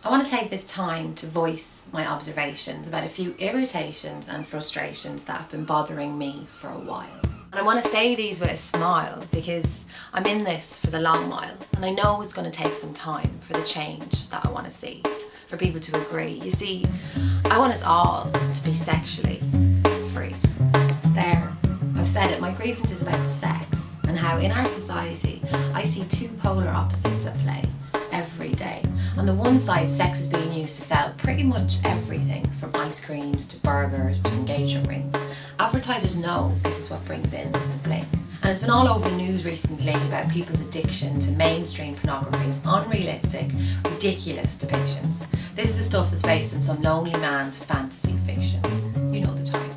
I want to take this time to voice my observations about a few irritations and frustrations that have been bothering me for a while. And I want to say these with a smile because I'm in this for the long while and I know it's going to take some time for the change that I want to see, for people to agree. You see, I want us all to be sexually free. There, I've said it, my grievance is about sex and how in our society I see two polar opposites at play every day. On the one side, sex is being used to sell pretty much everything from ice creams to burgers to engagement rings. Advertisers know this is what brings in the bling. And it's been all over the news recently about people's addiction to mainstream pornography's unrealistic, ridiculous depictions. This is the stuff that's based on some lonely man's fantasy fiction. You know the type.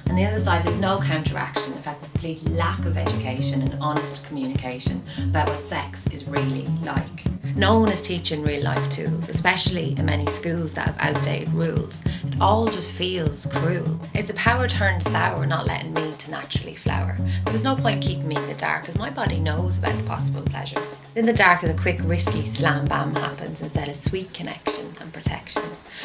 On the other side, there's no counteraction. In fact, there's a complete lack of education and honest communication about what sex is really like. No one is teaching real life tools, especially in many schools that have outdated rules. It all just feels cruel. It's a power turned sour, not letting me to naturally flower. There was no point keeping me in the dark, as my body knows about the possible pleasures. In the dark, the quick, risky slam bam happens instead of sweet connection and protection.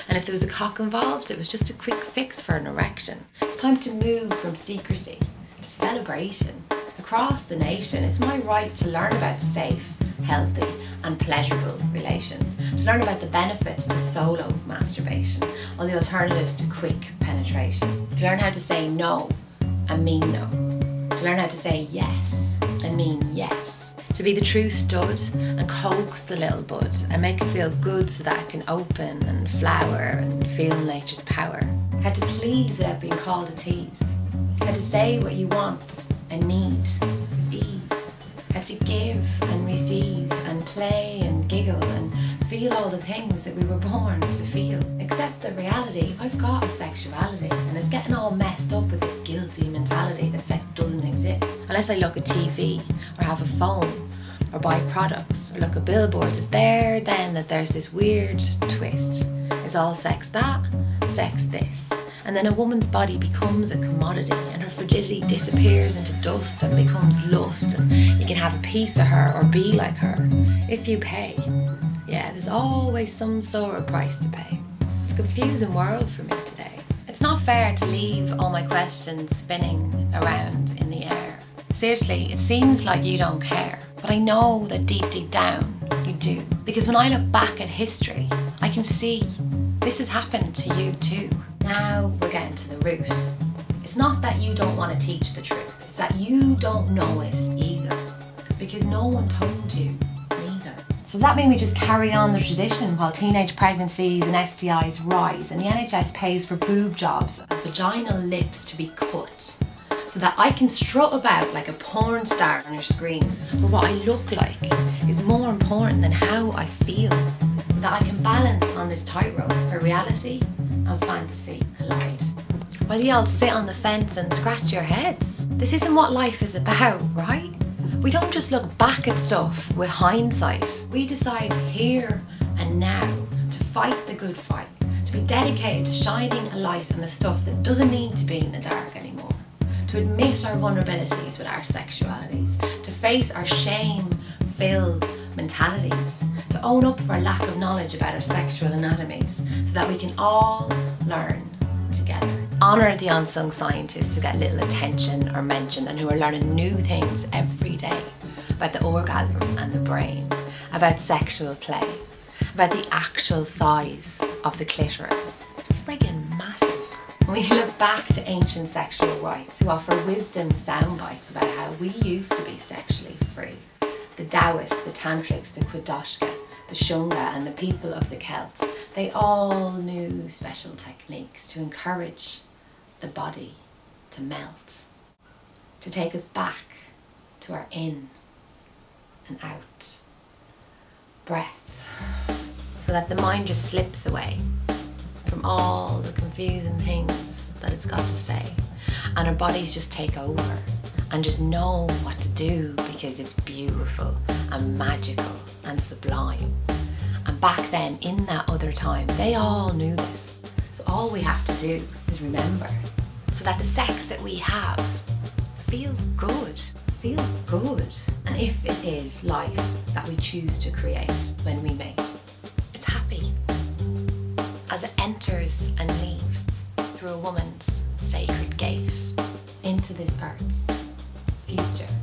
And if there was a cock involved, it was just a quick fix for an erection. It's time to move from secrecy to celebration. Across the nation, it's my right to learn about safe, healthy and pleasurable relations, to learn about the benefits to solo masturbation or the alternatives to quick penetration, to learn how to say no and mean no, to learn how to say yes and mean yes, to be the true stud and coax the little bud and make it feel good so that it can open and flower and feel nature's power, how to please without being called a tease, how to say what you want and need with ease, how to give and receive and play and giggle and feel all the things that we were born to feel. Except the reality, I've got a sexuality and it's getting all messed up with this guilty mentality that sex doesn't exist. Unless I look at TV or have a phone or buy products or look at billboards, it's there then that there's this weird twist. It's all sex that, sex this. And then a woman's body becomes a commodity and her frigidity disappears into dust and becomes lust, and you can have a piece of her or be like her if you pay. Yeah, there's always some sort of price to pay. It's a confusing world for me today. It's not fair to leave all my questions spinning around in the air. Seriously, it seems like you don't care, but I know that deep down you do. Because when I look back at history, I can see this has happened to you too. Now we're getting to the root. It's not that you don't want to teach the truth, it's that you don't know it either. Because no one told you neither. So that means we just carry on the tradition while teenage pregnancies and STIs rise and the NHS pays for boob jobs and vaginal lips to be cut, so that I can strut about like a porn star on your screen. But what I look like is more important than how I feel. That I can balance on this tightrope where reality and fantasy collide. While you all sit on the fence and scratch your heads. This isn't what life is about, right? We don't just look back at stuff with hindsight. We decide here and now to fight the good fight, to be dedicated to shining a light on the stuff that doesn't need to be in the dark anymore, to admit our vulnerabilities with our sexualities, to face our shame-filled mentalities, to own up for our lack of knowledge about our sexual anatomies so that we can all learn together. Honour the unsung scientists who get little attention or mention and who are learning new things every day about the orgasm and the brain, about sexual play, about the actual size of the clitoris. It's friggin' massive. When we look back to ancient sexual rites who offer wisdom soundbites about how we used to be sexually free, the Taoists, the Tantrics, the Qudoshka, the Shunga and the people of the Celts, they all knew special techniques to encourage the body to melt, to take us back to our in and out breath, so that the mind just slips away from all the confusing things that it's got to say and our bodies just take over and just know what to do because it's beautiful and magical and sublime. And back then, in that other time, they all knew this. So all we have to do is remember, so that the sex that we have feels good. Feels good. And if it is life that we choose to create when we mate, it's happy. as it enters and leaves through a woman's sacred gate into this earth's future.